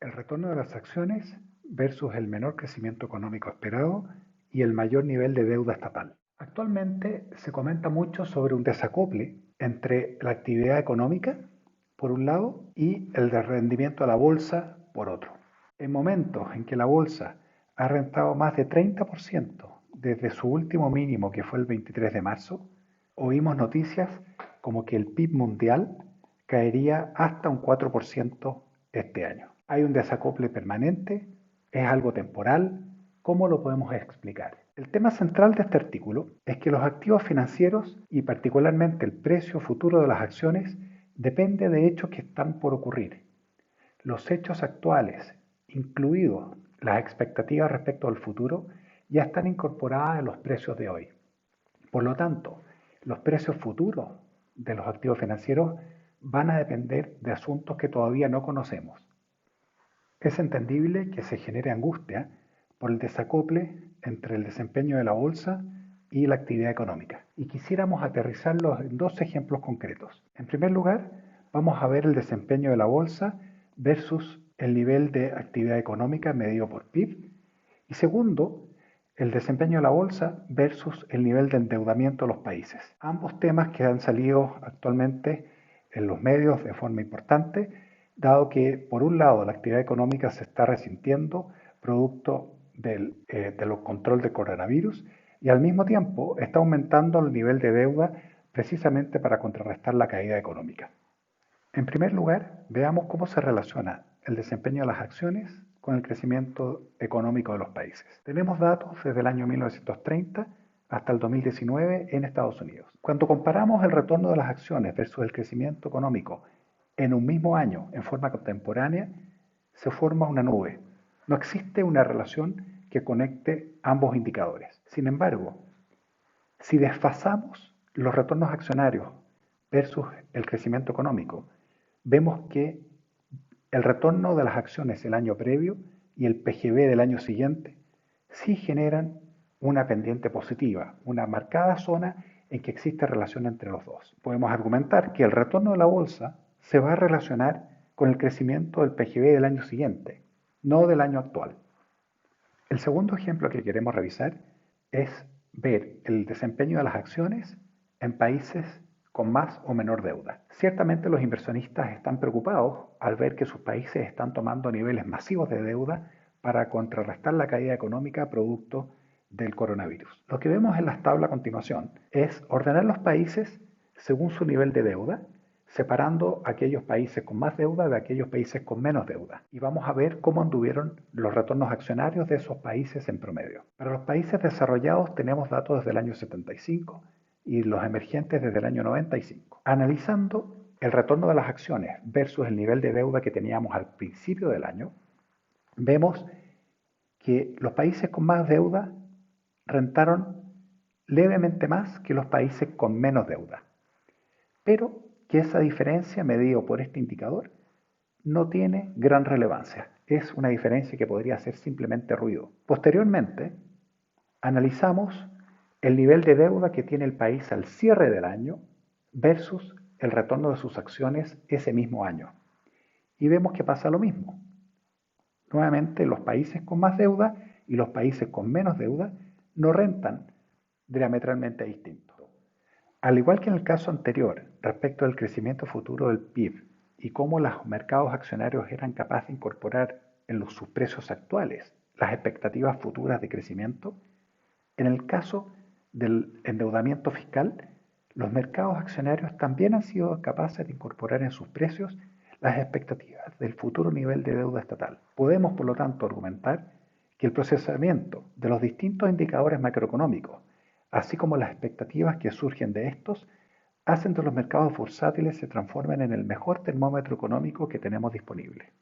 el retorno de las acciones versus el menor crecimiento económico esperado y el mayor nivel de deuda estatal. Actualmente se comenta mucho sobre un desacople entre la actividad económica, por un lado, y el de rendimiento a la bolsa, por otro. En momentos en que la bolsa ha rentado más de 30% desde su último mínimo, que fue el 23 de marzo, oímos noticias como que el PIB mundial caería hasta un 4% este año. Hay un desacople permanente, es algo temporal. ¿Cómo lo podemos explicar? El tema central de este artículo es que los activos financieros y particularmente el precio futuro de las acciones depende de hechos que están por ocurrir. Los hechos actuales, incluidos las expectativas respecto al futuro, ya están incorporadas en los precios de hoy. Por lo tanto, los precios futuros de los activos financieros van a depender de asuntos que todavía no conocemos. Es entendible que se genere angustia por el desacople entre el desempeño de la bolsa y la actividad económica. Y quisiéramos aterrizarlos en dos ejemplos concretos. En primer lugar, vamos a ver el desempeño de la bolsa versus el nivel de actividad económica medido por PIB. Y segundo, el desempeño de la bolsa versus el nivel de endeudamiento de los países. Ambos temas que han salido actualmente en los medios de forma importante, dado que, por un lado, la actividad económica se está resintiendo producto del control del coronavirus y al mismo tiempo está aumentando el nivel de deuda precisamente para contrarrestar la caída económica. En primer lugar, veamos cómo se relaciona el desempeño de las acciones con el crecimiento económico de los países. Tenemos datos desde el año 1930 hasta el 2019 en Estados Unidos. Cuando comparamos el retorno de las acciones versus el crecimiento económico en un mismo año en forma contemporánea, se forma una nube. No existe una relación que conecte ambos indicadores. Sin embargo, si desfasamos los retornos accionarios versus el crecimiento económico, vemos que el retorno de las acciones el año previo y el PGB del año siguiente sí generan una pendiente positiva, una marcada zona en que existe relación entre los dos. Podemos argumentar que el retorno de la bolsa se va a relacionar con el crecimiento del PGB del año siguiente, no del año actual. El segundo ejemplo que queremos revisar es ver el desempeño de las acciones en países con más o menor deuda. Ciertamente los inversionistas están preocupados al ver que sus países están tomando niveles masivos de deuda para contrarrestar la caída económica producto del coronavirus. Lo que vemos en las tablas a continuación es ordenar los países según su nivel de deuda, separando aquellos países con más deuda de aquellos países con menos deuda. Y vamos a ver cómo anduvieron los retornos accionarios de esos países en promedio. Para los países desarrollados tenemos datos desde el año 75 y los emergentes desde el año 95. Analizando el retorno de las acciones versus el nivel de deuda que teníamos al principio del año, vemos que los países con más deuda rentaron levemente más que los países con menos deuda, pero que esa diferencia medida por este indicador no tiene gran relevancia. Es una diferencia que podría ser simplemente ruido. Posteriormente, analizamos el nivel de deuda que tiene el país al cierre del año versus el retorno de sus acciones ese mismo año. Y vemos que pasa lo mismo. Nuevamente, los países con más deuda y los países con menos deuda no rentan diametralmente distinto. Al igual que en el caso anterior, respecto al crecimiento futuro del PIB y cómo los mercados accionarios eran capaces de incorporar en sus precios actuales las expectativas futuras de crecimiento, en el caso del endeudamiento fiscal, los mercados accionarios también han sido capaces de incorporar en sus precios las expectativas del futuro nivel de deuda estatal. Podemos, por lo tanto, argumentar que el procesamiento de los distintos indicadores macroeconómicos, así como las expectativas que surgen de estos, hacen que los mercados bursátiles se transformen en el mejor termómetro económico que tenemos disponible.